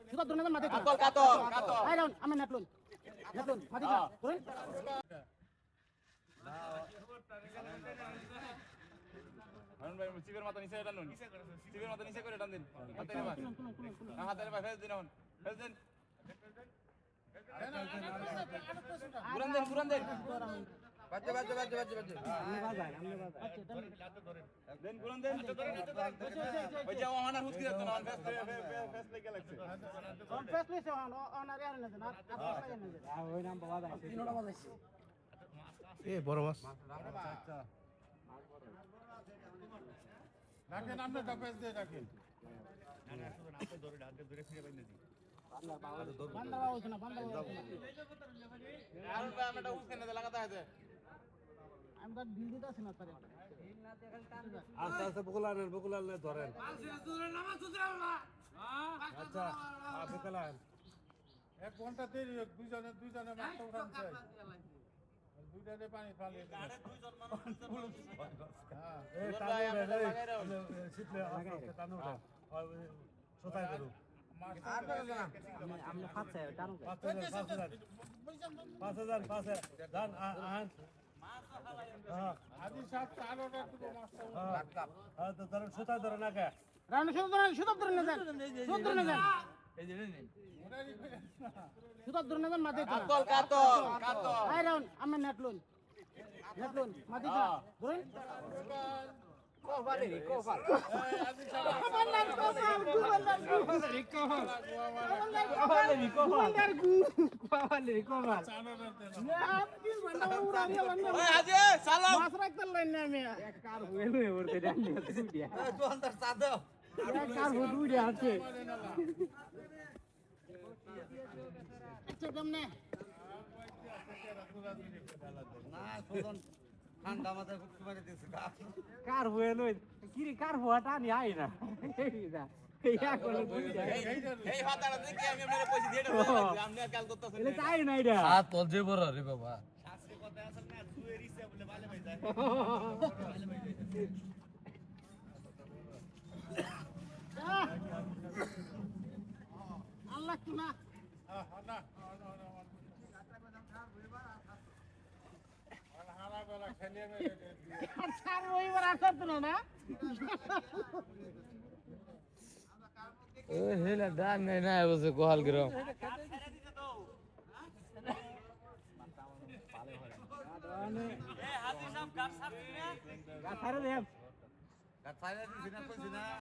সুদর দুর্নাদান মাঝে কাতল কাতল আই রাউন্ড আমি নেটলুন মাঝে ধরুন হারুন ভাই চিপের মাথা নিচে টানুন চিপের মাথা নিচে করে টান দিন হাতের ভাই হাতের ভাই ফেস দিন এখন ফেস দিন ঘুরান দেন বাজে আপনি বাজান দেন ঘুরান দেন ওই যে ওহানা হুস কি না ফেস লেগে লাগছে ফেস লেছে অনারে আর না না ওই নাম বাবা দাই তিনটা বাজাইছে এ বড় মাছ রাখেন আপনি ডাপেস দিয়ে রাখেন বান্দা বাবা হইছে না হারুন ভাই আমরা হুস কেন লাগাতে আছে আমরা দিল দিতে আছে না পারে আস্তে আস্তে বকুলান ধরেন আচ্ছা বকুলান 1 ঘন্টা দেরি হোক দুইজনে মাছ উঠান চাই দুইটাতে পানি ফালিয়ে দেন হ্যাঁ এই ভাই, আমরা লাগাই রাখুন। শীতলে টানো সোতাই করু আমরা ফাছে টানো 5,000 দান আন আদি সাহেব 4 অর্ডার দিব মাছটা উঠান। হ্যাঁ তো ধরেন সোতাই ধরে না কে রাউন্ড সুদর দুর্নাদান ওটারই ফেরেন না। সুদর দুর্নাদান মাঝে কাতল আই রাউন্ড আমি নেটলুন মাঝে ধরুন এই আদি সাহেব চার অর্ডার দেন ওই আজি সালাম মাছ রাখতে লাইন না আমি কার হইলো ওরতে ডান্ডি দুইয়া কার দুইয়া আছে আচ্ছা কেমনে কার হইলো কি রে কার হওয়াটা নি আই না এইটা কোন দুইয়া এই হাতাটা দেখি আমি আপনারে পয়সা দিয়ে দেব আপনি আর কাল করতেছেন এটা চাই না এটা হাত তোল যে বড় রে বাবা আল্লাহ কি না না হারা বেলা খেলিয়ে মেরে স্যার রবিবার আসত না ও হেলা দান নাই না বসে কোহাল গ্রাম গাছ ছাড়ে দেব গাছ ছাইরা দিছি না কইছি না